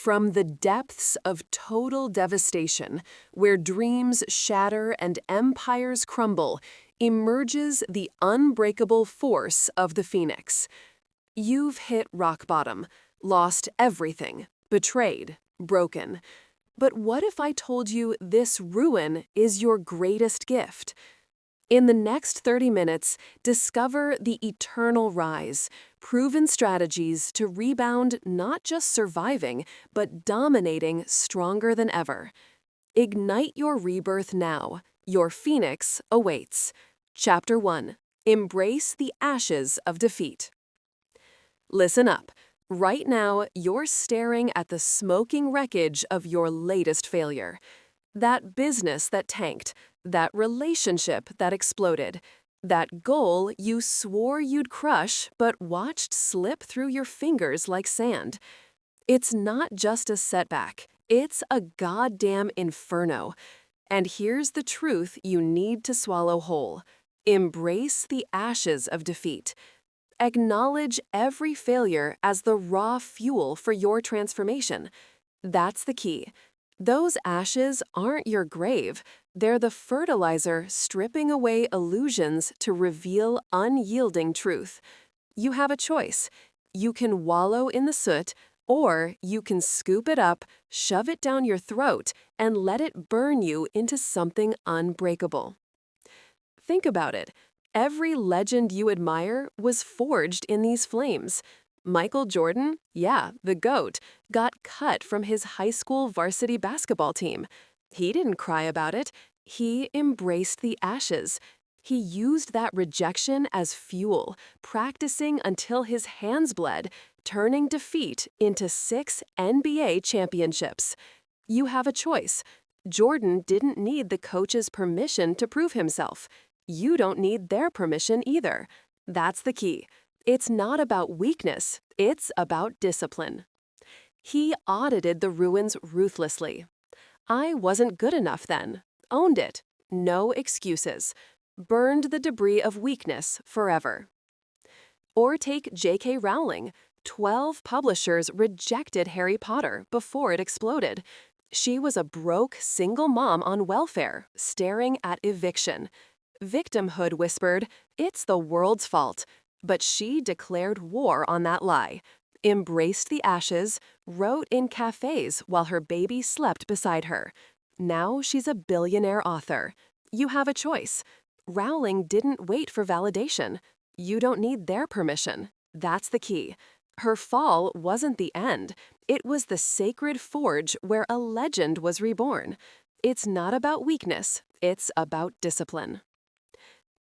From the depths of total devastation, where dreams shatter and empires crumble, emerges the unbreakable force of the phoenix. You've hit rock bottom, lost everything, betrayed, broken. But what if I told you this ruin is your greatest gift? In the next 30 minutes, discover the eternal rise, proven strategies to rebound, not just surviving, but dominating stronger than ever. Ignite your rebirth now. Your phoenix awaits. Chapter 1. Embrace the ashes of defeat. Listen up. Right now, you're staring at the smoking wreckage of your latest failure. That business that tanked, that relationship that exploded, that goal you swore you'd crush but watched slip through your fingers like sand. It's not just a setback, it's a goddamn inferno. And here's the truth you need to swallow whole. Embrace the ashes of defeat. Acknowledge every failure as the raw fuel for your transformation. That's the key. Those ashes aren't your grave. They're the fertilizer stripping away illusions to reveal unyielding truth. You have a choice. You can wallow in the soot, or you can scoop it up, shove it down your throat, and let it burn you into something unbreakable. Think about it. Every legend you admire was forged in these flames. Michael Jordan, yeah, the GOAT, got cut from his high school varsity basketball team. He didn't cry about it. He embraced the ashes. He used that rejection as fuel, practicing until his hands bled, turning defeat into 6 NBA championships. You have a choice. Jordan didn't need the coach's permission to prove himself. You don't need their permission either. That's the key. It's not about weakness, it's about discipline. He audited the ruins ruthlessly. I wasn't good enough then. Owned it. No excuses. Burned the debris of weakness forever. Or take J.K. Rowling. 12 publishers rejected Harry Potter before it exploded. She was a broke, single mom on welfare, staring at eviction. Victimhood whispered, "It's the world's fault." But she declared war on that lie, embraced the ashes, wrote in cafes while her baby slept beside her. Now she's a billionaire author. You have a choice. Rowling didn't wait for validation. You don't need their permission. That's the key. Her fall wasn't the end. It was the sacred forge where a legend was reborn. It's not about weakness. It's about discipline.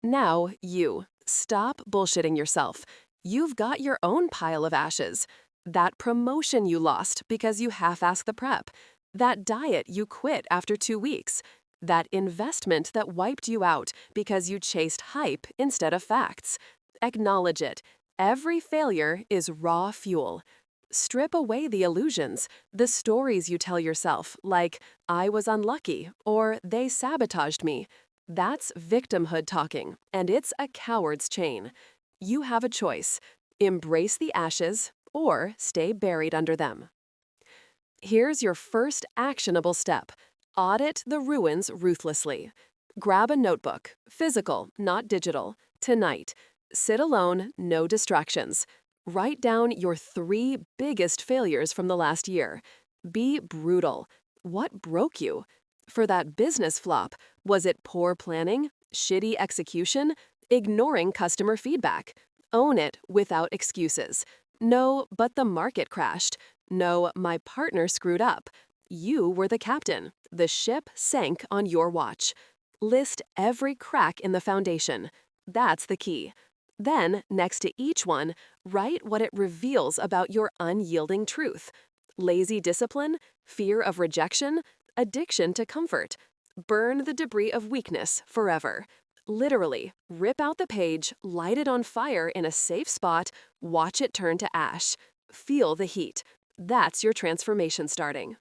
Now, you. Stop bullshitting yourself. You've got your own pile of ashes. That promotion you lost because you half-assed the prep. That diet you quit after 2 weeks. That investment that wiped you out because you chased hype instead of facts. Acknowledge it. Every failure is raw fuel. Strip away the illusions, the stories you tell yourself, like, "I was unlucky," or "they sabotaged me." That's victimhood talking, and it's a coward's chain. You have a choice. Embrace the ashes or stay buried under them. Here's your first actionable step. Audit the ruins ruthlessly. Grab a notebook, physical, not digital, tonight. Sit alone, no distractions. Write down your 3 biggest failures from the last year. Be brutal. What broke you? For that business flop, was it poor planning, shitty execution, ignoring customer feedback? Own it without excuses. No, but the market crashed. No, my partner screwed up. You were the captain. The ship sank on your watch. List every crack in the foundation. That's the key. Then, next to each one, write what it reveals about your unyielding truth. Lazy discipline, fear of rejection, addiction to comfort. Burn the debris of weakness forever. Literally, rip out the page, light it on fire in a safe spot, watch it turn to ash. Feel the heat. That's your transformation starting.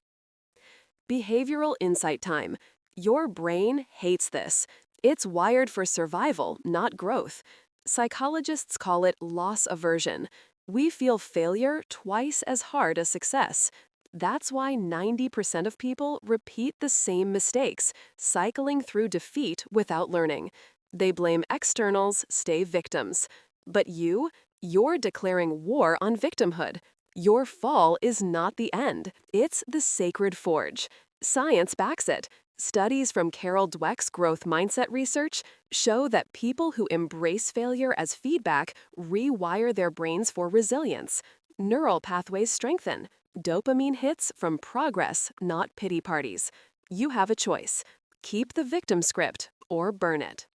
Behavioral insight time. Your brain hates this. It's wired for survival, not growth. Psychologists call it loss aversion. We feel failure twice as hard as success. That's why 90% of people repeat the same mistakes, cycling through defeat without learning. They blame externals, stay victims. But you're declaring war on victimhood. Your fall is not the end, it's the sacred forge. Science backs it. Studies from Carol Dweck's growth mindset research show that people who embrace failure as feedback rewire their brains for resilience. Neural pathways strengthen. Dopamine hits from progress, not pity parties. You have a choice. Keep the victim script or burn it.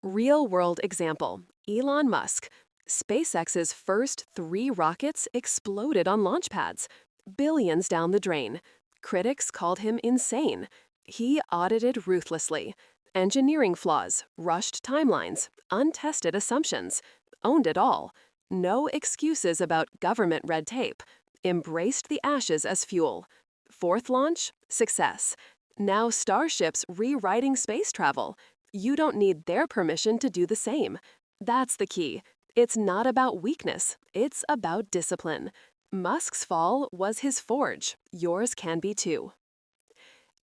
Real-world example, Elon Musk. SpaceX's first 3 rockets exploded on launch pads, billions down the drain. Critics called him insane. He audited ruthlessly. Engineering flaws, rushed timelines, untested assumptions. Owned it all. No excuses about government red tape. Embraced the ashes as fuel. 4th launch, success. Now Starship's rewriting space travel. You don't need their permission to do the same. That's the key. It's not about weakness, it's about discipline. Musk's fall was his forge. Yours can be too.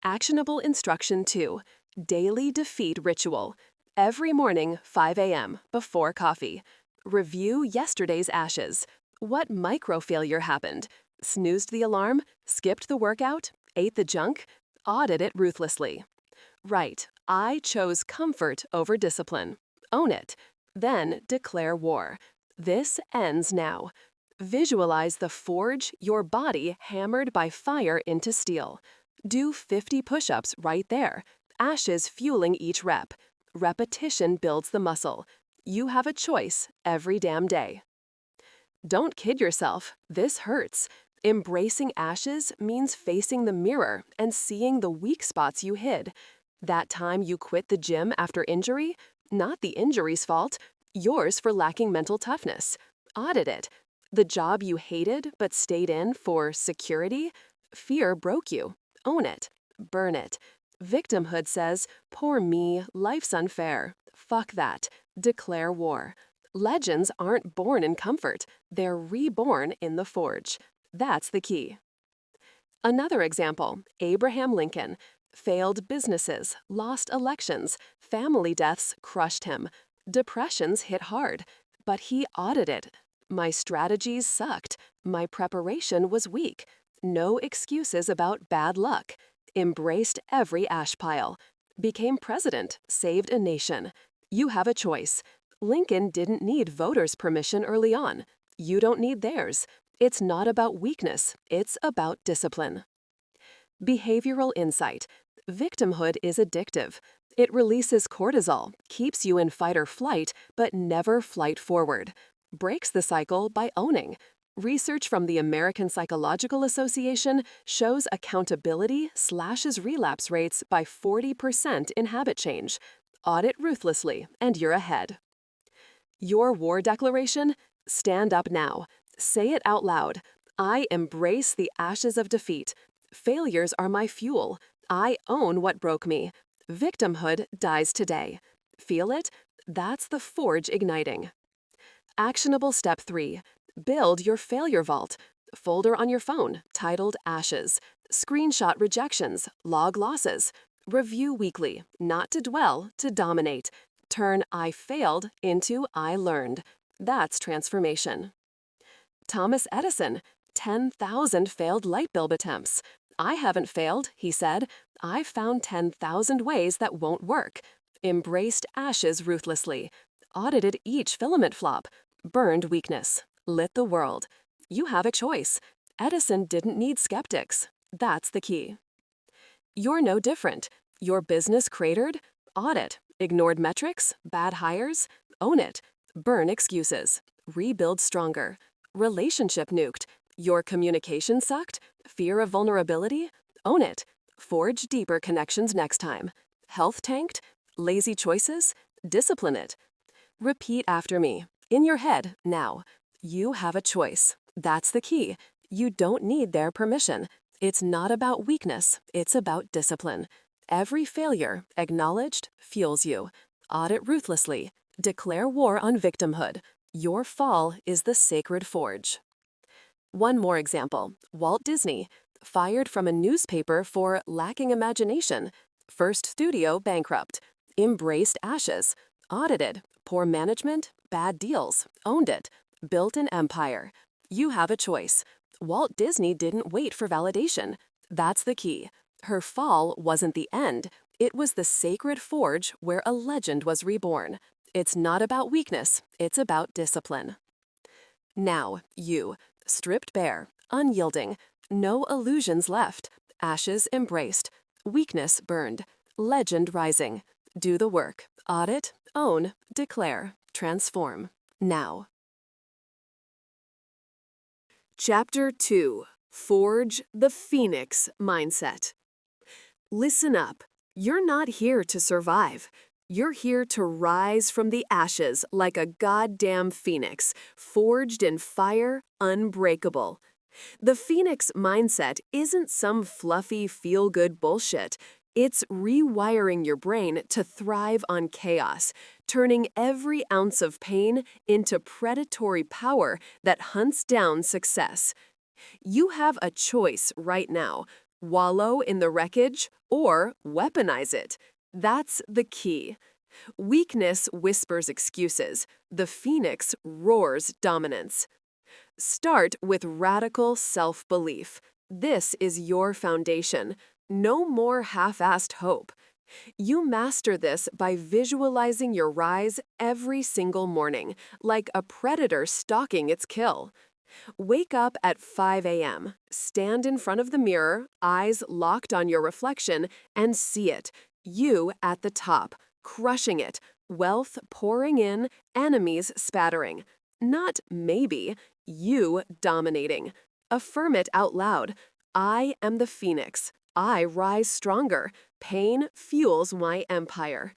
Actionable Instruction 2. Daily Defeat Ritual. Every morning, 5 a.m., before coffee. Review yesterday's ashes. What micro-failure happened? Snoozed the alarm? Skipped the workout? Ate the junk? Audit it ruthlessly. Right, I chose comfort over discipline. Own it. Then declare war. This ends now. Visualize the forge, your body hammered by fire into steel. Do 50 push-ups right there. Ashes fueling each rep. Repetition builds the muscle. You have a choice every damn day. Don't kid yourself. This hurts. Embracing ashes means facing the mirror and seeing the weak spots you hid. That time you quit the gym after injury? Not the injury's fault. Yours for lacking mental toughness. Audit it. The job you hated but stayed in for security? Fear broke you. Own it. Burn it. Victimhood says, poor me, life's unfair. Fuck that. Declare war. Legends aren't born in comfort. They're reborn in the forge. That's the key. Another example, Abraham Lincoln. Failed businesses, lost elections, family deaths crushed him. Depressions hit hard, but he audited. My strategies sucked. My preparation was weak. No excuses about bad luck. Embraced every ash pile. Became president, saved a nation. You have a choice. Lincoln didn't need voters' permission early on. You don't need theirs. It's not about weakness, it's about discipline. Behavioral insight. Victimhood is addictive. It releases cortisol, keeps you in fight or flight, but never flight forward. Breaks the cycle by owning. Research from the American Psychological Association shows accountability slashes relapse rates by 40% in habit change. Audit ruthlessly, and you're ahead. Your war declaration? Stand up now. Say it out loud. I embrace the ashes of defeat. Failures are my fuel. I own what broke me. Victimhood dies today. Feel it? That's the forge igniting. Actionable step 3. Build your failure vault. Folder on your phone titled Ashes. Screenshot rejections, log losses. Review weekly, not to dwell, to dominate. Turn I failed into I learned. That's transformation. Thomas Edison, 10,000 failed light bulb attempts. I haven't failed, he said. I found 10,000 ways that won't work. Embraced ashes ruthlessly. Audited each filament flop. Burned weakness. Lit the world. You have a choice. Edison didn't need skeptics. That's the key. You're no different. Your business cratered? Audit. Ignored metrics? Bad hires? Own it. Burn excuses. Rebuild stronger. Relationship nuked. Your communication sucked? Fear of vulnerability? Own it. Forge deeper connections next time. Health tanked? Lazy choices? Discipline it. Repeat after me. In your head, now. You have a choice. That's the key. You don't need their permission. It's not about weakness, it's about discipline. Every failure, acknowledged, fuels you. Audit ruthlessly. Declare war on victimhood. Your fall is the sacred forge. One more example. Walt Disney, fired from a newspaper for lacking imagination. First studio bankrupt. Embraced ashes. Audited. Poor management, bad deals. Owned it. Built an empire. You have a choice. Walt Disney didn't wait for validation. That's the key. Her fall wasn't the end. It was the sacred forge where a legend was reborn. It's not about weakness. It's about discipline. Now, you, stripped bare, unyielding, no illusions left, ashes embraced, weakness burned, legend rising. Do the work, audit, own, declare, transform. Now. Chapter 2. Forge the Phoenix Mindset. Listen up. You're not here to survive. You're here to rise from the ashes like a goddamn phoenix, forged in fire, unbreakable. The Phoenix mindset isn't some fluffy, feel-good bullshit. It's rewiring your brain to thrive on chaos, turning every ounce of pain into predatory power that hunts down success. You have a choice right now. Wallow in the wreckage or weaponize it. That's the key. Weakness whispers excuses. The phoenix roars dominance. Start with radical self-belief. This is your foundation. No more half-assed hope. You master this by visualizing your rise every single morning, like a predator stalking its kill. Wake up at 5 a.m., stand in front of the mirror, eyes locked on your reflection, and see it. You at the top, crushing it, wealth pouring in, enemies spattering. Not maybe, you dominating. Affirm it out loud. I am the phoenix. I rise stronger. Pain fuels my empire.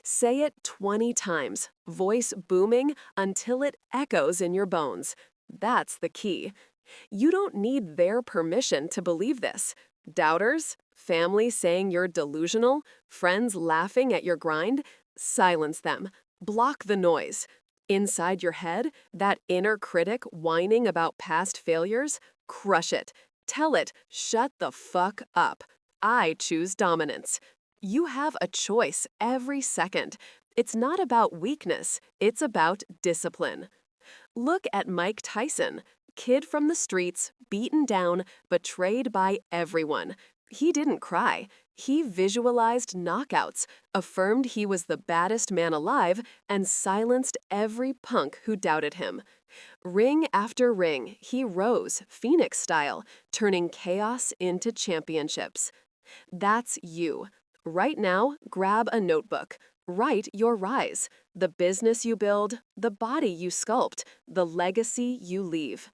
Say it 20 times, voice booming until it echoes in your bones. That's the key. You don't need their permission to believe this. Doubters, family saying you're delusional, friends laughing at your grind, silence them. Block the noise. Inside your head, that inner critic whining about past failures, crush it. Tell it, shut the fuck up. I choose dominance. You have a choice every second. It's not about weakness, it's about discipline. Look at Mike Tyson, kid from the streets, beaten down, betrayed by everyone. He didn't cry. He visualized knockouts, affirmed he was the baddest man alive, and silenced every punk who doubted him. Ring after ring, he rose, Phoenix style, turning chaos into championships. That's you. Right now, grab a notebook. Write your rise, the business you build, the body you sculpt, the legacy you leave.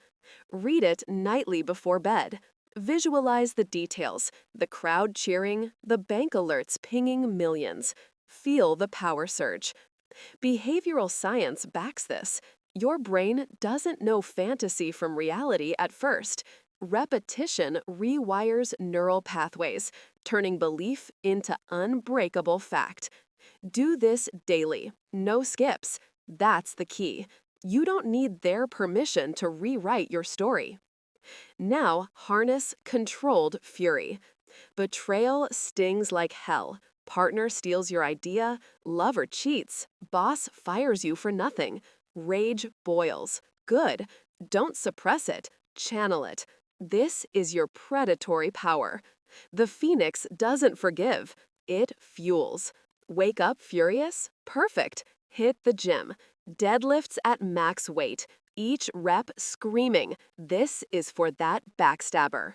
Read it nightly before bed. Visualize the details, the crowd cheering, the bank alerts pinging millions. Feel the power surge. Behavioral science backs this. Your brain doesn't know fantasy from reality at first. Repetition rewires neural pathways, turning belief into unbreakable fact. Do this daily, no skips. That's the key. You don't need their permission to rewrite your story. Now, harness controlled fury. Betrayal stings like hell. Partner steals your idea, lover cheats, boss fires you for nothing. Rage boils. Good. Don't suppress it. Channel it. This is your predatory power. The phoenix doesn't forgive. It fuels. Wake up furious? Perfect. Hit the gym. Deadlifts at max weight. Each rep screaming, this is for that backstabber.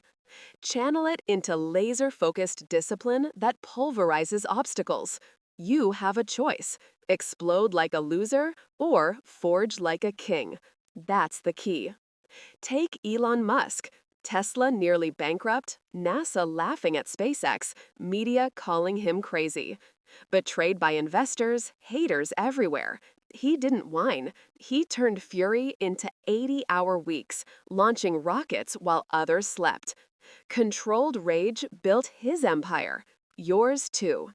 Channel it into laser-focused discipline that pulverizes obstacles. You have a choice. Explode like a loser or forge like a king. That's the key. Take Elon Musk. Tesla nearly bankrupt, NASA laughing at SpaceX, media calling him crazy. Betrayed by investors, haters everywhere. He didn't whine. He turned fury into 80-hour weeks, launching rockets while others slept. Controlled rage built his empire. Yours too.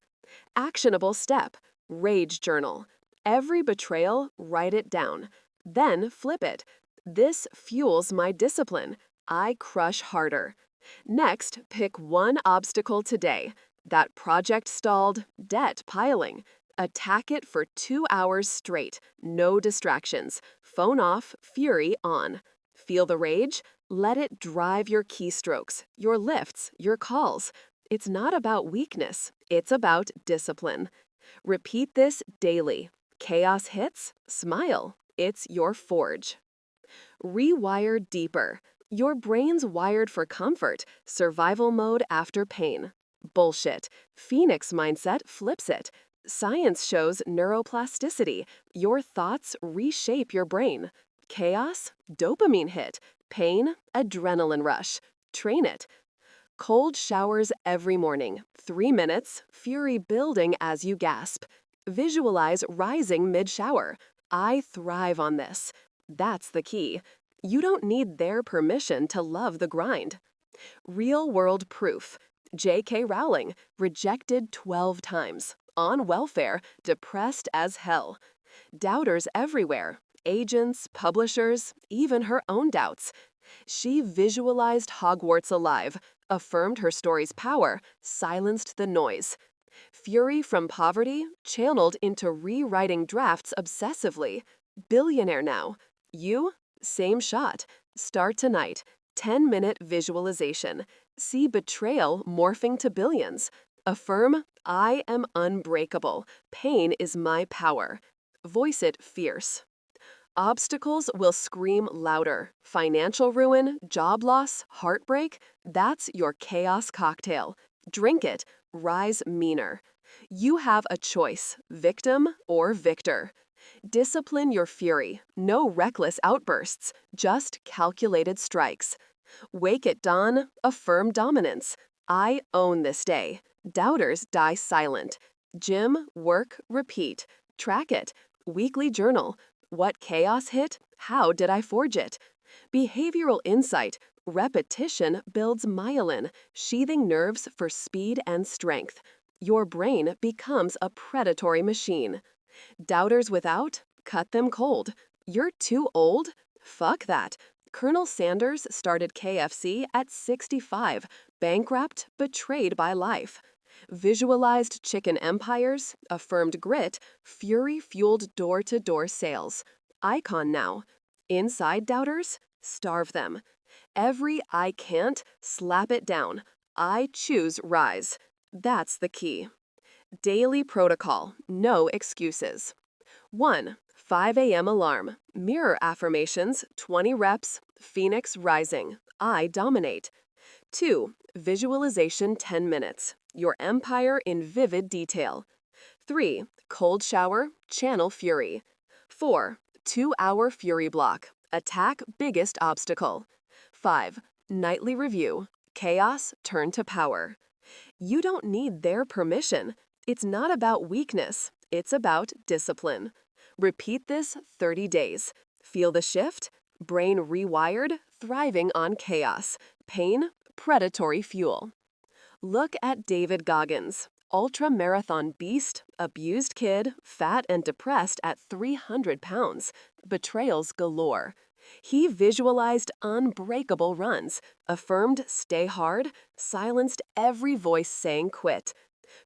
Actionable step. Rage journal. Every betrayal, write it down. Then flip it. This fuels my discipline. I crush harder. Next, pick one obstacle today. That project stalled, debt piling. Attack it for 2 hours straight, no distractions. Phone off, fury on. Feel the rage? Let it drive your keystrokes, your lifts, your calls. It's not about weakness, it's about discipline. Repeat this daily. Chaos hits? Smile. It's your forge. Rewire deeper. Your brain's wired for comfort, survival mode after pain. Bullshit. Phoenix mindset flips it. Science shows neuroplasticity. Your thoughts reshape your brain. Chaos? Dopamine hit. Pain? Adrenaline rush. Train it. Cold showers every morning. 3 minutes, fury building as you gasp. Visualize rising mid-shower. I thrive on this. That's the key. You don't need their permission to love the grind. Real-world proof. J.K. Rowling, rejected 12 times. On welfare, depressed as hell. Doubters everywhere. Agents, publishers, even her own doubts. She visualized Hogwarts alive, affirmed her story's power, silenced the noise. Fury from poverty channeled into rewriting drafts obsessively. Billionaire now. You? Same shot. Start tonight. 10-minute visualization. See betrayal morphing to billions. Affirm, I am unbreakable. Pain is my power. Voice it fierce. Obstacles will scream louder. Financial ruin, job loss, heartbreak, that's your chaos cocktail. Drink it, rise meaner. You have a choice, victim or victor. Discipline your fury, no reckless outbursts, just calculated strikes. Wake at dawn, affirm dominance. I own this day. Doubters die silent. Gym, work, repeat. Track it. Weekly journal. What chaos hit? How did I forge it? Behavioral insight. Repetition builds myelin, sheathing nerves for speed and strength. Your brain becomes a predatory machine. Doubters without? Cut them cold. You're too old? Fuck that. Colonel Sanders started KFC at 65, bankrupt, betrayed by life. Visualized chicken empires, affirmed grit, fury-fueled door-to-door sales. Icon now. Inside doubters? Starve them. Every I can't, slap it down. I choose rise. That's the key. Daily protocol, no excuses. 1. 5 a.m. alarm, mirror affirmations, 20 reps, Phoenix rising, I dominate. 2. Visualization 10 minutes, your empire in vivid detail. 3. Cold shower, channel fury. 4. 2-hour fury block, attack biggest obstacle. 5. Nightly review, chaos turn to power. You don't need their permission. It's not about weakness, it's about discipline. Repeat this 30 days. Feel the shift? Brain rewired, thriving on chaos. Pain, predatory fuel. Look at David Goggins, ultra-marathon beast, abused kid, fat and depressed at 300 pounds, betrayals galore. He visualized unbreakable runs, affirmed stay hard, silenced every voice saying quit.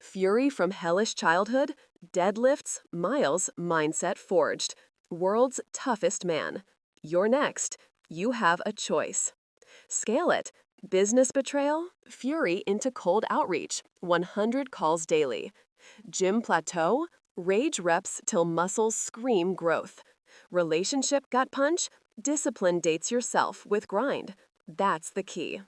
Fury from hellish childhood, deadlifts, miles, mindset forged. World's toughest man. You're next. You have a choice. Scale it. Business betrayal, fury into cold outreach, 100 calls daily. Gym plateau, rage reps till muscles scream growth. Relationship gut punch, discipline dates yourself with grind. That's the key.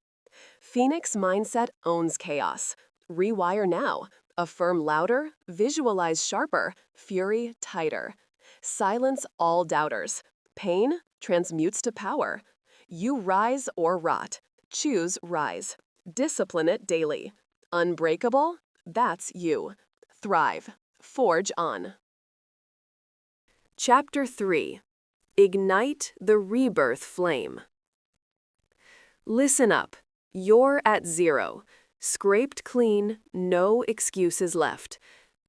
Phoenix mindset owns chaos. Rewire now. Affirm louder, visualize sharper, fury tighter. Silence all doubters. Pain transmutes to power. You rise or rot. Choose rise. Discipline it daily. Unbreakable? That's you. Thrive. Forge on. Chapter 3. Ignite the rebirth flame. Listen up. You're at zero. Scraped clean, no excuses left.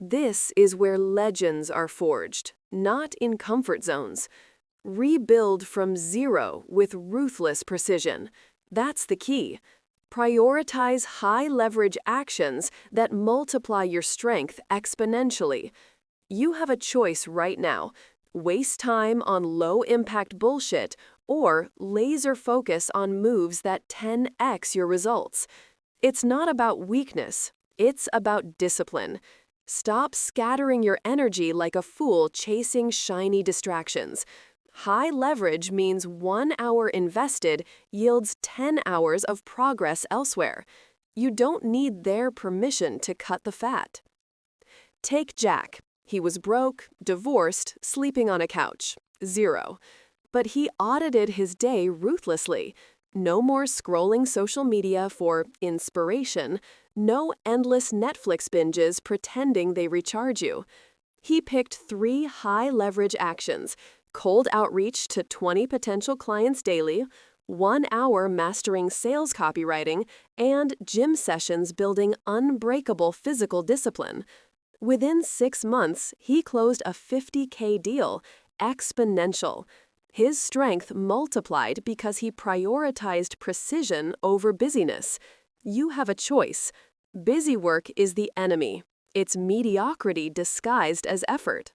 This is where legends are forged, not in comfort zones. Rebuild from zero with ruthless precision. That's the key. Prioritize high-leverage actions that multiply your strength exponentially. You have a choice right now. Waste time on low-impact bullshit or laser focus on moves that 10x your results. It's not about weakness. It's about discipline. Stop scattering your energy like a fool chasing shiny distractions. High leverage means 1 hour invested yields 10 hours of progress elsewhere. You don't need their permission to cut the fat. Take Jack. He was broke, divorced, sleeping on a couch. 0. But he audited his day ruthlessly. No more scrolling social media for inspiration. No endless Netflix binges pretending they recharge you. He picked 3 high-leverage actions: cold outreach to 20 potential clients daily, 1 hour mastering sales copywriting, and gym sessions building unbreakable physical discipline. Within 6 months, he closed a $50K deal, exponential. His strength multiplied because he prioritized precision over busyness. You have a choice. Busy work is the enemy. It's mediocrity disguised as effort.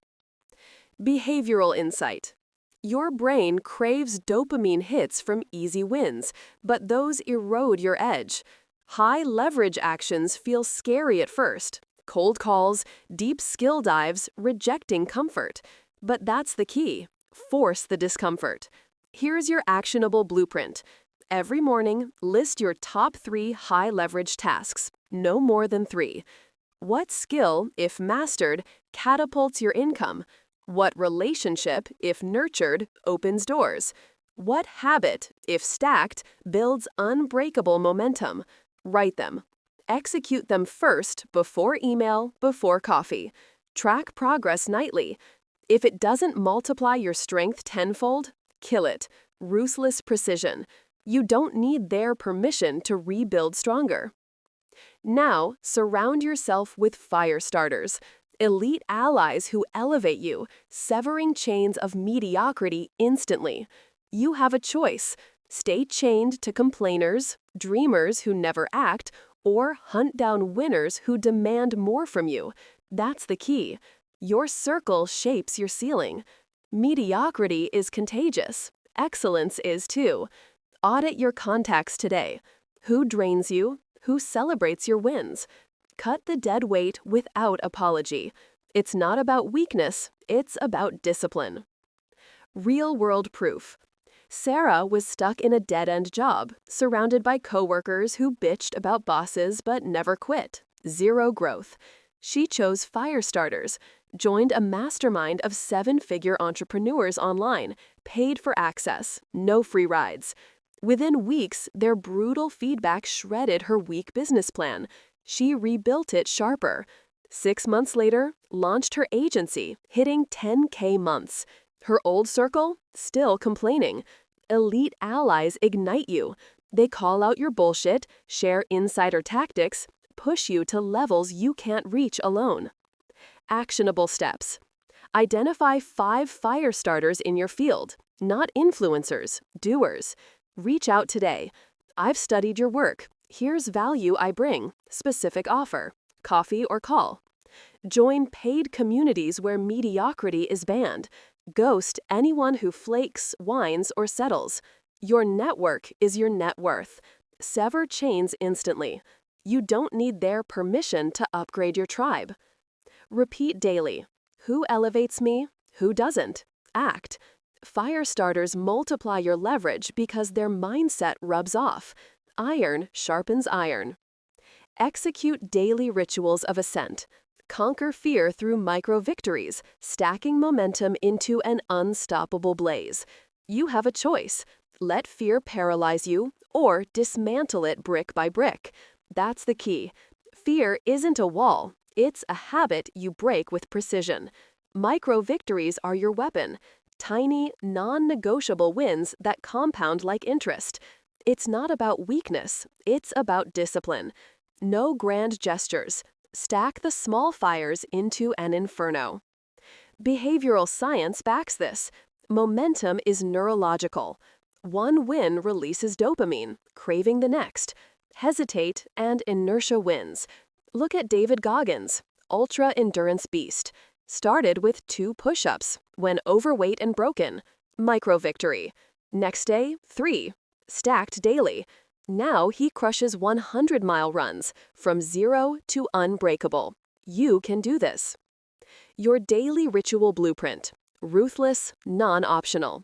Behavioral insight. Your brain craves dopamine hits from easy wins, but those erode your edge. High leverage actions feel scary at first. Cold calls, deep skill dives, rejecting comfort. But that's the key. Force the discomfort. Here's your actionable blueprint. Every morning, list your top 3 high leverage tasks, no more than 3. What skill, if mastered, catapults your income? What relationship, if nurtured, opens doors? What habit, if stacked, builds unbreakable momentum? Write them. Execute them first, before email, before coffee. Track progress nightly. If it doesn't multiply your strength tenfold, kill it. Ruthless precision. You don't need their permission to rebuild stronger. Now, surround yourself with fire starters, elite allies who elevate you, severing chains of mediocrity instantly. You have a choice. Stay chained to complainers, dreamers who never act, or hunt down winners who demand more from you. That's the key. Your circle shapes your ceiling. Mediocrity is contagious. Excellence is too. Audit your contacts today. Who drains you? Who celebrates your wins? Cut the dead weight without apology. It's not about weakness, it's about discipline. Real-world proof. Sarah was stuck in a dead-end job, surrounded by coworkers who bitched about bosses but never quit. 0 growth. She chose fire starters, joined a mastermind of 7-figure entrepreneurs online, paid for access, no free rides. Within weeks, their brutal feedback shredded her weak business plan. She rebuilt it sharper. 6 months later, launched her agency, hitting 10K months. Her old circle? Still complaining. Elite allies ignite you. They call out your bullshit, share insider tactics, push you to levels you can't reach alone. Actionable steps. Identify 5 fire starters in your field, not influencers, doers. Reach out today. I've studied your work. Here's value I bring. Specific offer. Coffee or call. Join paid communities where mediocrity is banned. Ghost anyone who flakes, whines, or settles. Your network is your net worth. Sever chains instantly. You don't need their permission to upgrade your tribe. Repeat daily. Who elevates me? Who doesn't? Act. Fire starters multiply your leverage because their mindset rubs off. Iron sharpens iron. Execute daily rituals of ascent. Conquer fear through micro-victories, stacking momentum into an unstoppable blaze. You have a choice. Let fear paralyze you, or dismantle it brick by brick. That's the key. Fear isn't a wall. It's a habit you break with precision. Micro-victories are your weapon. Tiny, non-negotiable wins that compound like interest. It's not about weakness. It's about discipline. No grand gestures. Stack the small fires into an inferno. Behavioral science backs this. Momentum is neurological. One win releases dopamine, craving the next. Hesitate, and inertia wins. Look at David Goggins, ultra endurance beast. Started with 2 push-ups when overweight and broken. Micro victory. Next day, 3. Stacked daily. Now he crushes 100-mile runs from 0 to unbreakable. You can do this. Your daily ritual blueprint. Ruthless, non-optional.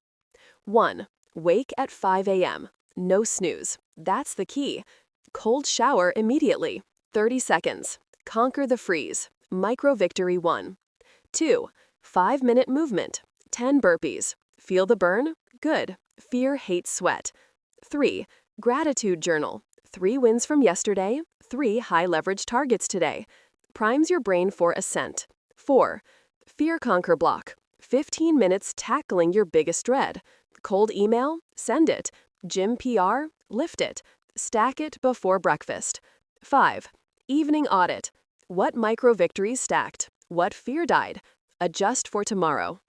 1. Wake at 5 a.m. No snooze. That's the key. Cold shower immediately. 30 seconds. Conquer the freeze. Micro victory 1. 2. 5-minute movement. 10 burpees. Feel the burn? Good. Fear hates sweat. 3. Gratitude journal. 3 wins from yesterday. 3 high-leverage targets today. Primes your brain for ascent. 4. Fear conquer block. 15 minutes tackling your biggest dread. Cold email? Send it. Gym PR? Lift it. Stack it before breakfast. 5. Evening audit. What micro victories stacked? What fear died? Adjust for tomorrow.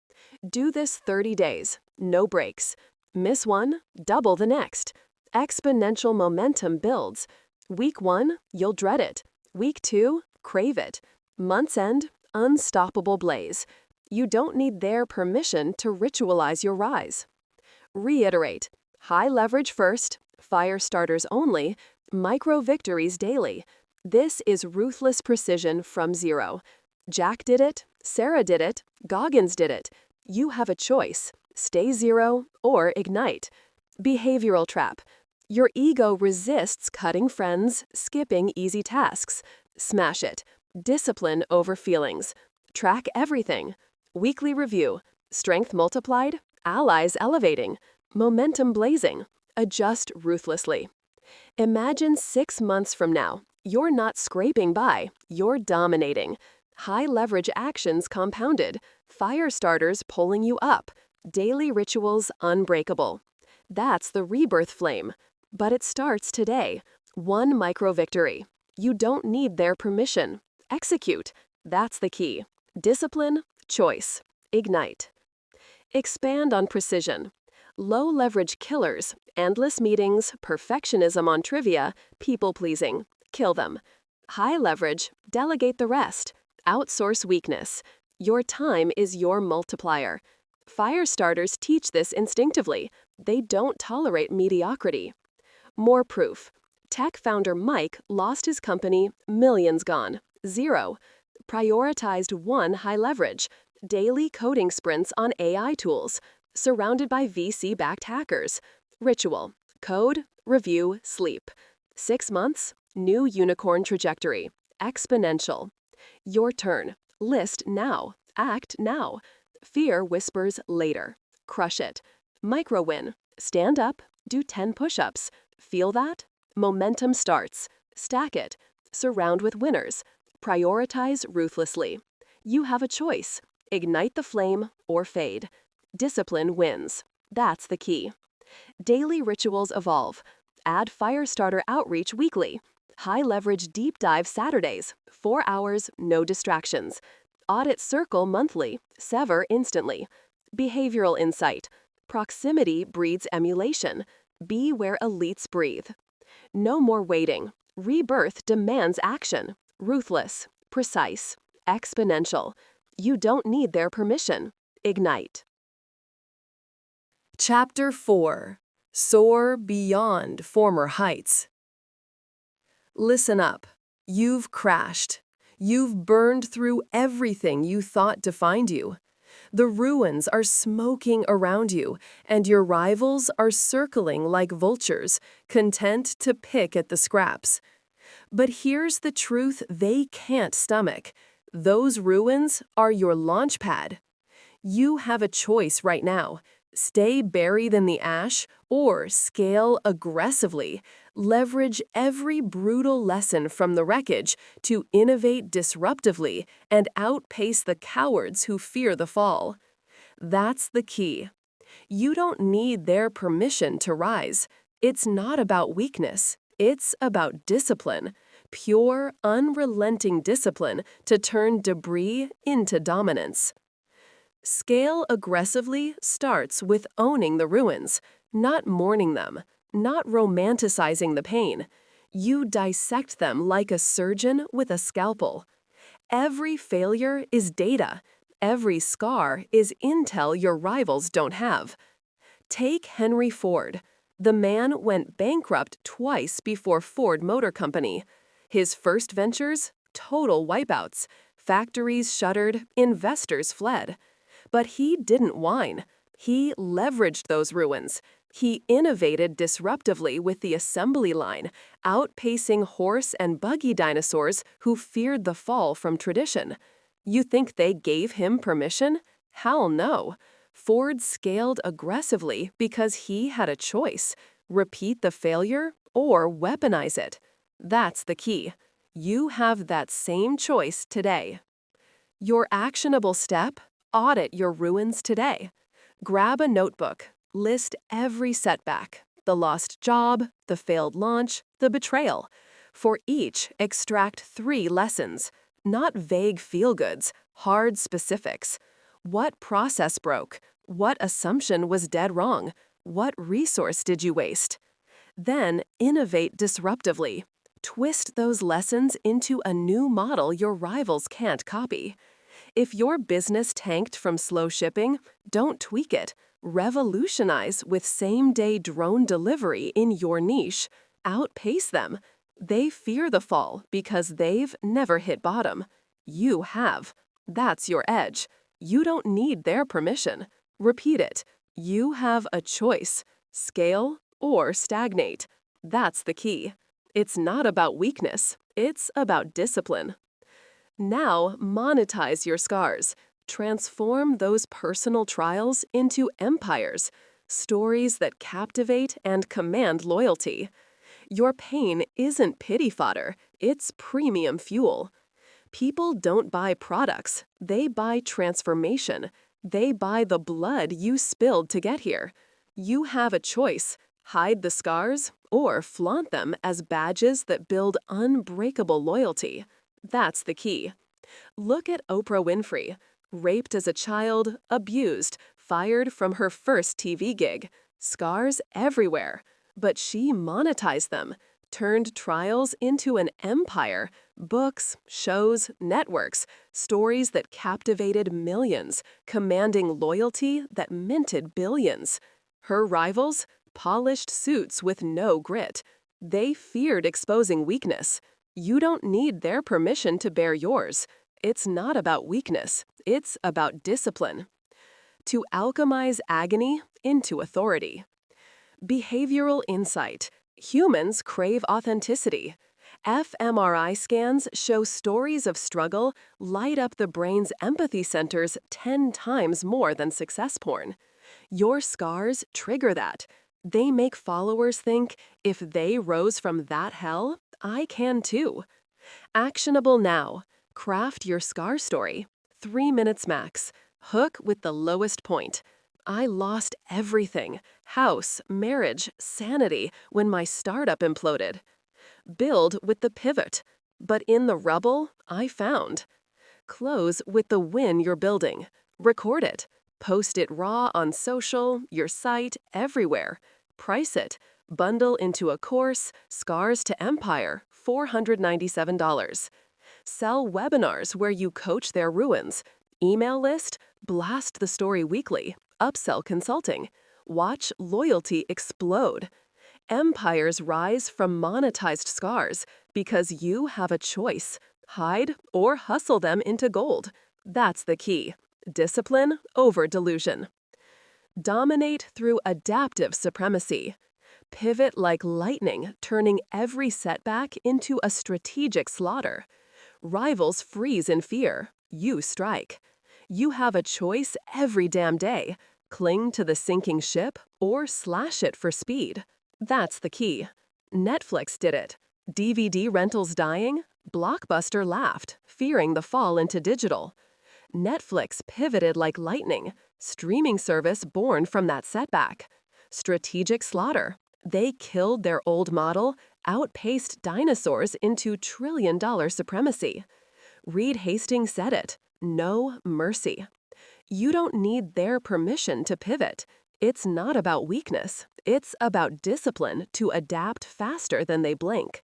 Do this 30 days. No breaks. Miss one, double the next. Exponential momentum builds. Week 1, you'll dread it. Week 2, crave it. Month's end, unstoppable blaze. You don't need their permission to ritualize your rise. Reiterate. High leverage first, fire starters only, micro victories daily. This is ruthless precision from 0. Jack did it, Sarah did it, Goggins did it. You have a choice. Stay 0 or ignite. Behavioral trap. Your ego resists cutting friends, skipping easy tasks. Smash it. Discipline over feelings. Track everything. Weekly review. Strength multiplied, allies elevating, momentum blazing. Adjust ruthlessly. Imagine 6 months from now. You're not scraping by, you're dominating. High leverage actions compounded, fire starters pulling you up, daily rituals unbreakable. That's the rebirth flame. But it starts today. 1 micro victory. You don't need their permission. Execute. That's the key. Discipline, choice. Ignite. Expand on precision. Low leverage killers, endless meetings, perfectionism on trivia, people pleasing. Kill them. High leverage, delegate the rest. Outsource weakness. Your time is your multiplier. Fire starters teach this instinctively. They don't tolerate mediocrity. More proof. Tech founder Mike lost his company, millions gone. 0. Prioritized 1 high leverage. Daily coding sprints on AI tools. Surrounded by VC-backed hackers. Ritual. Code, review, sleep. 6 months, new unicorn trajectory. Exponential. Your turn. List now. Act now. Fear whispers later. Crush it. Micro win. Stand up. Do 10 push-ups. Feel that? Momentum starts. Stack it. Surround with winners. Prioritize ruthlessly. You have a choice. Ignite the flame or fade. Discipline wins. That's the key. Daily rituals evolve. Add Firestarter outreach weekly. High leverage deep dive Saturdays. 4 hours, no distractions. Audit circle monthly. Sever instantly. Behavioral insight. Proximity breeds emulation. Be where elites breathe. No more waiting. Rebirth demands action. Ruthless. Precise. Exponential. You don't need their permission. Ignite. Chapter 4. Soar Beyond Former Heights. Listen up. You've crashed. You've burned through everything you thought defined you. The ruins are smoking around you, and your rivals are circling like vultures, content to pick at the scraps. But here's the truth they can't stomach. Those ruins are your launch pad. You have a choice right now. Stay buried in the ash or scale aggressively. Leverage every brutal lesson from the wreckage to innovate disruptively and outpace the cowards who fear the fall. That's the key. You don't need their permission to rise. It's not about weakness. It's about discipline. Pure, unrelenting discipline to turn debris into dominance. Scale aggressively starts with owning the ruins. not mourning them, not romanticizing the pain. You dissect them like a surgeon with a scalpel. Every failure is data. Every scar is intel your rivals don't have. Take Henry Ford. The man went bankrupt twice before Ford Motor Company. His first ventures? Total wipeouts. Factories shuttered, investors fled. But he didn't whine. He leveraged those ruins. He innovated disruptively with the assembly line, outpacing horse and buggy dinosaurs who feared the fall from tradition. You think they gave him permission? Hell no. Ford scaled aggressively because he had a choice: repeat the failure or weaponize it. That's the key. You have that same choice today. Your actionable step: audit your ruins today. Grab a notebook. List every setback: the lost job, the failed launch, the betrayal. For each, extract 3 lessons, not vague feel-goods, hard specifics. What process broke? What assumption was dead wrong? What resource did you waste? Then innovate disruptively. Twist those lessons into a new model your rivals can't copy. If your business tanked from slow shipping, don't tweak it. Revolutionize with same-day drone delivery in your niche. Outpace them. They fear the fall because they've never hit bottom. You have. That's your edge. You don't need their permission. Repeat it. You have a choice: scale or stagnate. That's the key. It's not about weakness. It's about discipline. Now, monetize your scars. Transform those personal trials into empires, stories that captivate and command loyalty. Your pain isn't pity fodder, it's premium fuel. People don't buy products, they buy transformation. They buy the blood you spilled to get here. You have a choice: hide the scars or flaunt them as badges that build unbreakable loyalty. That's the key. Look at Oprah Winfrey. Raped as a child, abused, fired from her first TV gig. Scars everywhere. But she monetized them, turned trials into an empire. Books, shows, networks, stories that captivated millions, commanding loyalty that minted billions. Her rivals? Polished suits with no grit. They feared exposing weakness. You don't need their permission to bear yours. It's not about weakness, it's about discipline. To alchemize agony into authority. Behavioral insight. Humans crave authenticity. fMRI scans show stories of struggle light up the brain's empathy centers 10 times more than success porn. Your scars trigger that. They make followers think, if they rose from that hell, I can too. Actionable now. Craft your scar story. 3 minutes max. Hook with the lowest point. I lost everything: house, marriage, sanity when my startup imploded. Build with the pivot. But in the rubble, I found. Close with the win you're building. Record it. Post it raw on social, your site, everywhere. Price it. Bundle into a course: Scars to Empire, $497. Sell webinars where you coach their ruins. Email list: blast the story weekly. Upsell consulting. Watch loyalty explode. Empires rise from monetized scars because you have a choice: hide or hustle them into gold. That's the key. Discipline over delusion. Dominate through adaptive supremacy. Pivot like lightning, turning every setback into a strategic slaughter. Rivals freeze in fear. You strike. You have a choice every damn day: cling to the sinking ship or slash it for speed. That's the key. Netflix did it. DVD rentals dying? Blockbuster laughed, fearing the fall into digital. Netflix pivoted like lightning, streaming service born from that setback. Strategic slaughter. They killed their old model, outpaced dinosaurs into trillion-dollar supremacy. Reed Hastings said it: no mercy. You don't need their permission to pivot. It's not about weakness, It's about discipline to adapt faster than they blink.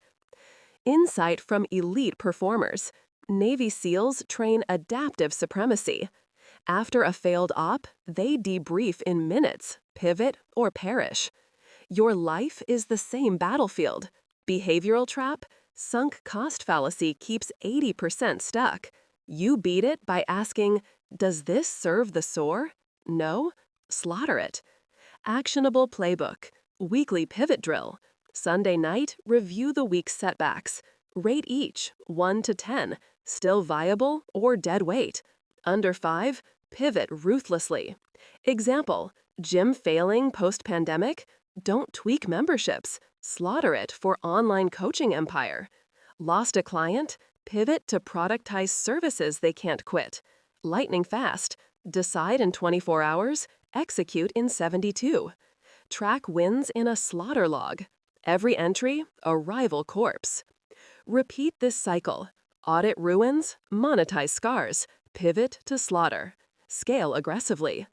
Insight from elite performers. Navy SEALs train adaptive supremacy. After a failed op, they debrief in minutes, pivot, or perish. Your life is the same battlefield. Behavioral trap, sunk cost fallacy keeps 80% stuck. You beat it by asking, does this serve the sore? No? Slaughter it. Actionable playbook, weekly pivot drill. Sunday night, review the week's setbacks. Rate each, 1 to 10, still viable or dead weight. Under 5, pivot ruthlessly. Example, gym failing post-pandemic? Don't tweak memberships. Slaughter it for online coaching empire. Lost a client? Pivot to productize services they can't quit. Lightning fast. Decide in 24 hours. Execute in 72. Track wins in a slaughter log. Every entry, a rival corpse. Repeat this cycle. Audit ruins, monetize scars, pivot to slaughter. Scale aggressively.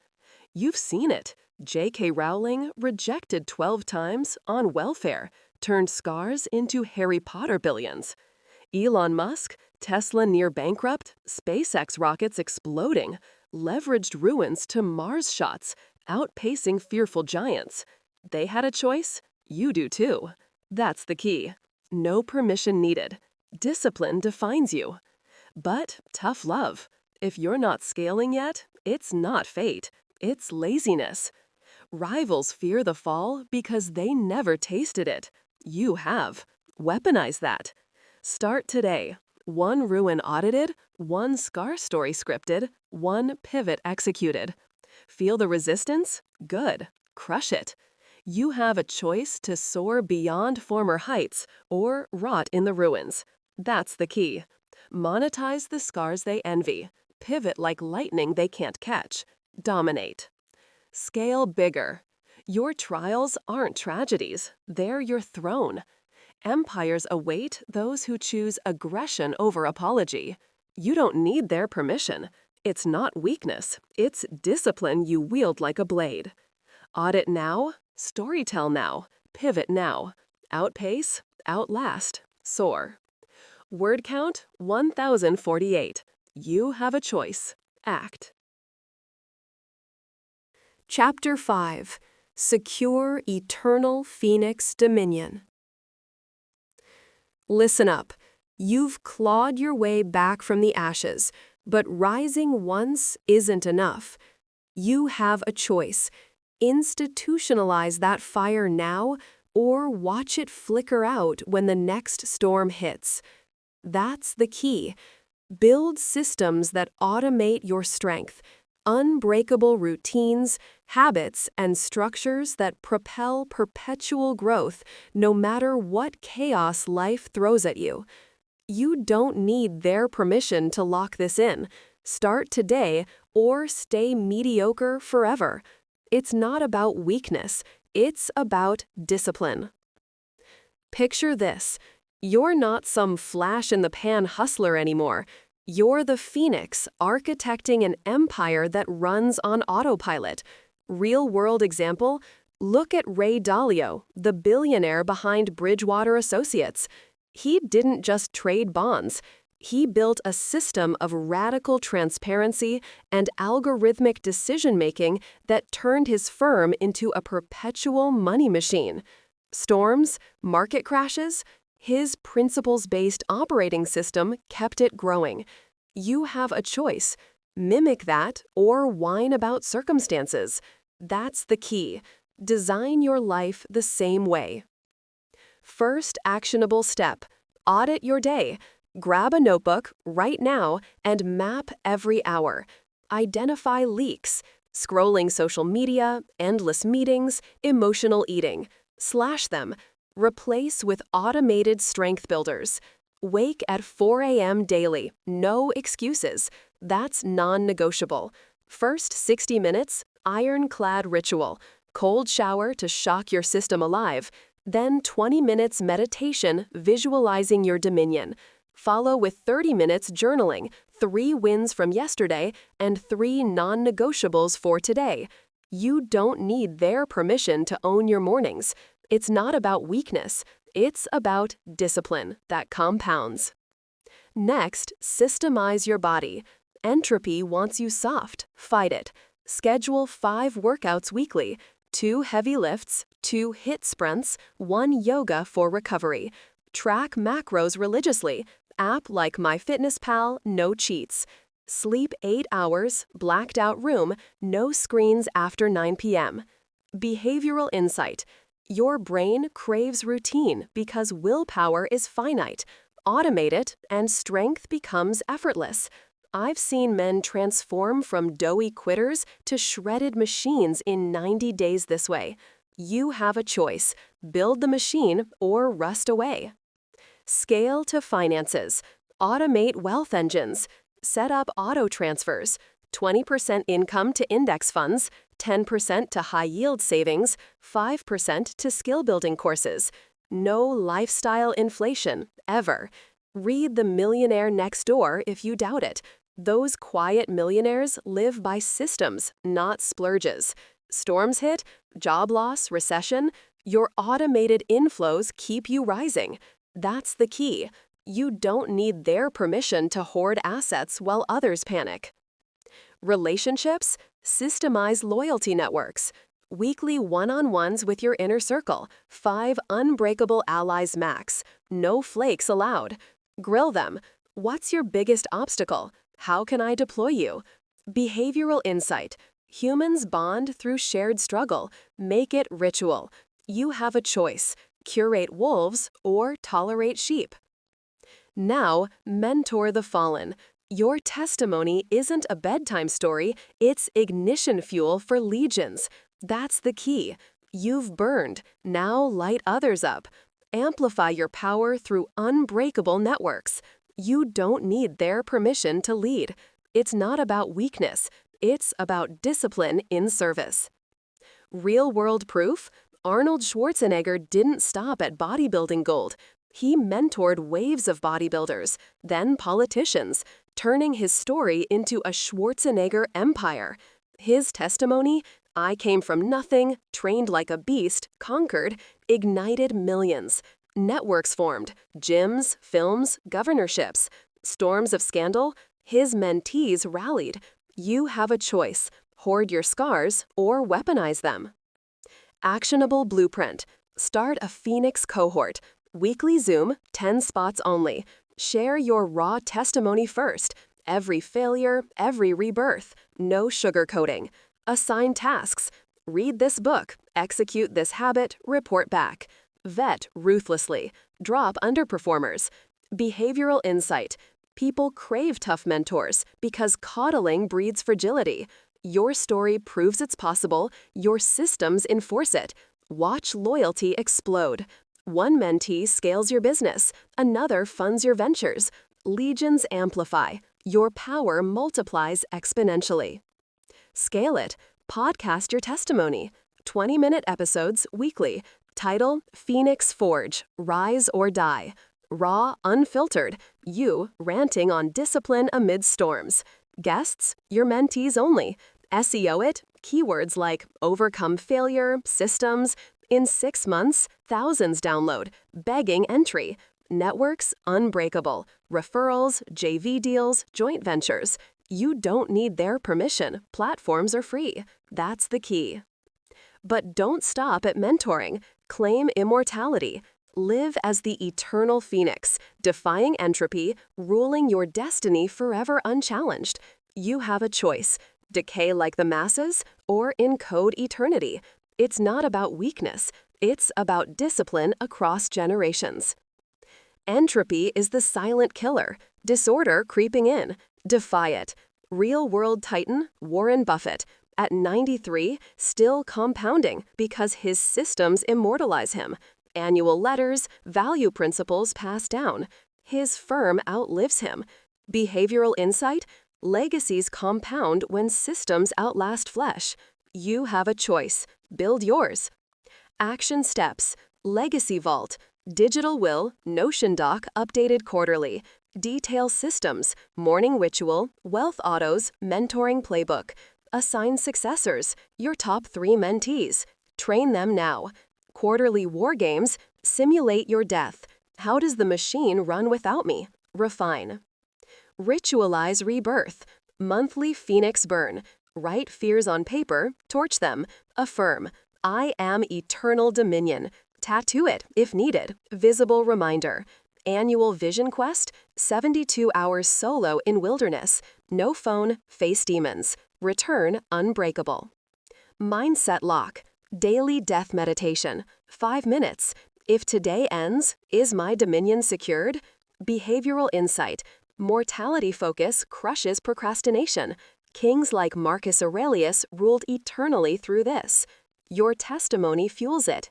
You've seen it. J.K. Rowling, rejected 12 times on welfare, turned scars into Harry Potter billions. Elon Musk, Tesla near bankrupt, SpaceX rockets exploding, leveraged ruins to Mars shots, outpacing fearful giants. They had a choice, you do too. That's the key. No permission needed. Discipline defines you. But tough love. If you're not scaling yet, it's not fate. It's laziness. Rivals fear the fall because they never tasted it. You have. Weaponize that. Start today. 1 ruin audited, 1 scar story scripted, 1 pivot executed. Feel the resistance? Good. Crush it. You have a choice to soar beyond former heights or rot in the ruins. That's the key. Monetize the scars they envy. Pivot like lightning they can't catch. Dominate. Scale bigger. Your trials aren't tragedies. They're your throne. Empires await those who choose aggression over apology. You don't need their permission. It's not weakness. It's discipline you wield like a blade. Audit now, storytell now, pivot now. Outpace, outlast, soar. Word count, 1,048. You have a choice. Act. Chapter 5. Secure Eternal Phoenix Dominion. Listen up. You've clawed your way back from the ashes, but rising once isn't enough. You have a choice. Institutionalize that fire now, or watch it flicker out when the next storm hits. That's the key. Build systems that automate your strength, unbreakable routines, habits, and structures that propel perpetual growth no matter what chaos life throws at you. You don't need their permission to lock this in. Start today or stay mediocre forever. It's not about weakness, it's about discipline. Picture this. You're not some flash-in-the-pan hustler anymore. You're the phoenix architecting an empire that runs on autopilot. Real-world example? Look at Ray Dalio, the billionaire behind Bridgewater Associates. He didn't just trade bonds. He built a system of radical transparency and algorithmic decision-making that turned his firm into a perpetual money machine. Storms, market crashes, his principles-based operating system kept it growing. You have a choice. Mimic that or whine about circumstances. That's the key. Design your life the same way. First actionable step. Audit your day. Grab a notebook right now and map every hour. Identify leaks, scrolling social media, endless meetings, emotional eating. Slash them. Replace with automated strength builders. Wake at 4 a.m. daily. No excuses. That's non-negotiable. First 60 minutes, ironclad ritual. Cold shower to shock your system alive. Then 20 minutes meditation visualizing your dominion. Follow with 30 minutes journaling, 3 wins from yesterday, and 3 non-negotiables for today. You don't need their permission to own your mornings. It's not about weakness. It's about discipline that compounds. Next, systemize your body. Entropy wants you soft. Fight it. Schedule 5 workouts weekly, 2 heavy lifts, 2 HIIT sprints, 1 yoga for recovery. Track macros religiously. App like MyFitnessPal, no cheats. Sleep 8 hours, blacked out room, no screens after 9 p.m. Behavioral insight. Your brain craves routine because willpower is finite. Automate it, and strength becomes effortless. I've seen men transform from doughy quitters to shredded machines in 90 days this way. You have a choice: build the machine or rust away. Scale to finances. Automate wealth engines. Set up auto transfers. 20% income to index funds, 10% to high-yield savings, 5% to skill-building courses. No lifestyle inflation, ever. Read The Millionaire Next Door if you doubt it. Those quiet millionaires live by systems, not splurges. Storms hit, job loss, recession, your automated inflows keep you rising. That's the key. You don't need their permission to hoard assets while others panic. Relationships, systemize loyalty networks. Weekly one-on-ones with your inner circle, 5 unbreakable allies max. No flakes allowed. Grill them. What's your biggest obstacle? How can I deploy you? Behavioral insight. Humans bond through shared struggle. Make it ritual. You have a choice: curate wolves or tolerate sheep. Now, mentor the fallen. Your testimony isn't a bedtime story, it's ignition fuel for legions. That's the key. You've burned, now light others up. Amplify your power through unbreakable networks. You don't need their permission to lead. It's not about weakness, it's about discipline in service. Real-world proof? Arnold Schwarzenegger didn't stop at bodybuilding gold. He mentored waves of bodybuilders, then politicians, turning his story into a Schwarzenegger empire. His testimony: I came from nothing, trained like a beast, conquered, ignited millions. Networks formed, gyms, films, governorships. Storms of scandal? His mentees rallied. You have a choice: hoard your scars or weaponize them. Actionable blueprint. Start a Phoenix cohort. Weekly Zoom, 10 spots only. Share your raw testimony first. Every failure, every rebirth. No sugarcoating. Assign tasks. Read this book, execute this habit, report back. Vet ruthlessly. Drop underperformers. Behavioral insight. People crave tough mentors because coddling breeds fragility. Your story proves it's possible. Your systems enforce it. Watch loyalty explode. One mentee scales your business. Another funds your ventures. Legions amplify. Your power multiplies exponentially. Scale it. Podcast your testimony. 20-minute episodes weekly. Title: Phoenix Forge, Rise or Die. Raw, unfiltered. You ranting on discipline amid storms. Guests: your mentees only. SEO it. Keywords like overcome failure, systems. In 6 months, thousands download. Begging entry. Networks: unbreakable. Referrals, JV deals, joint ventures. You don't need their permission. Platforms are free. That's the key. But don't stop at mentoring. Claim immortality. Live as the eternal phoenix, defying entropy, ruling your destiny forever unchallenged. You have a choice: decay like the masses or encode eternity. It's not about weakness. It's about discipline across generations. Entropy is the silent killer. Disorder creeping in. Defy it. Real-world titan Warren Buffett, at 93, still compounding because his systems immortalize him. Annual letters, value principles passed down. His firm outlives him. Behavioral insight: legacies compound when systems outlast flesh. You have a choice. Build yours. Action steps: Legacy Vault, Digital Will, Notion Doc updated quarterly. Detail systems, morning ritual, wealth autos, mentoring playbook. Assign successors, your top 3 mentees. Train them now. Quarterly war games, simulate your death. How does the machine run without me? Refine. Ritualize rebirth. Monthly Phoenix burn. Write fears on paper, torch them. Affirm, I am eternal dominion. Tattoo it, if needed, visible reminder. Annual vision quest, 72 hours solo in wilderness. No phone, face demons. Return unbreakable. Mindset lock, daily death meditation. 5 minutes. If today ends, is my dominion secured? Behavioral insight, mortality focus crushes procrastination. Kings like Marcus Aurelius ruled eternally through this. Your testimony fuels it.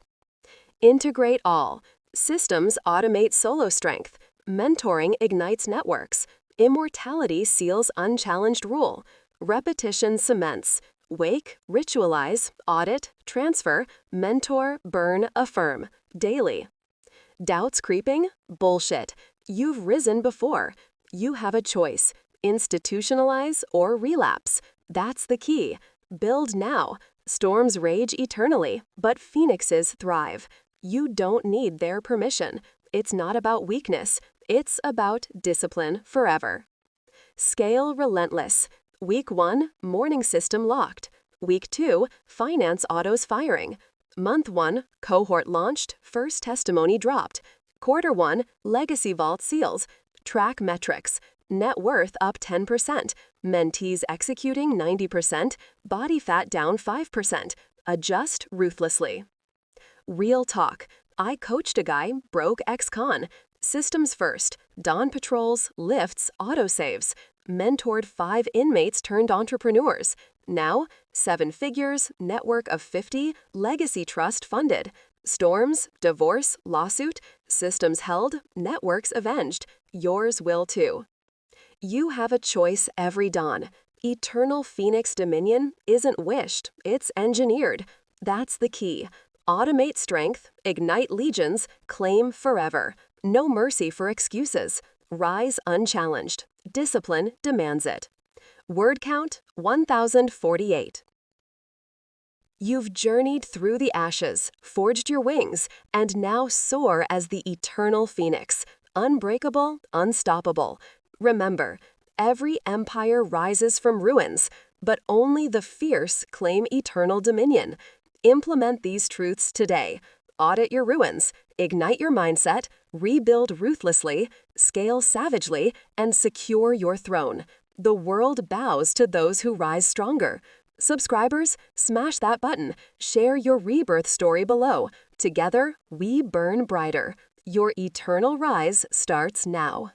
Integrate all. Systems automate solo strength. Mentoring ignites networks. Immortality seals unchallenged rule. Repetition cements. Wake, ritualize, audit, transfer, mentor, burn, affirm. Daily. Doubts creeping? Bullshit. You've risen before. You have a choice. Institutionalize or relapse. That's the key. Build now. Storms rage eternally, but phoenixes thrive. You don't need their permission. It's not about weakness. It's about discipline forever. Scale relentless. Week 1, morning system locked. Week 2, finance autos firing. Month 1, cohort launched, first testimony dropped. Quarter 1, legacy vault seals. Track metrics. Net worth up 10%. Mentees executing 90%. Body fat down 5%. Adjust ruthlessly. Real talk. I coached a guy, broke ex-con. Systems first. Dawn patrols, lifts, autosaves. Mentored 5 inmates turned entrepreneurs. Now, 7 figures, network of 50, legacy trust funded. Storms, divorce, lawsuit, systems held, networks avenged. Yours will too. You have a choice every dawn. Eternal Phoenix Dominion isn't wished, it's engineered. That's the key. Automate strength, ignite legions, claim forever. No mercy for excuses. Rise unchallenged. Discipline demands it. Word count 1048. You've journeyed through the ashes, forged your wings, and now soar as the eternal phoenix. Unbreakable, unstoppable. Remember, every empire rises from ruins, but only the fierce claim eternal dominion. Implement these truths today. Audit your ruins, ignite your mindset, rebuild ruthlessly, scale savagely, and secure your throne. The world bows to those who rise stronger. Subscribers, smash that button. Share your rebirth story below. Together, we burn brighter. Your eternal rise starts now.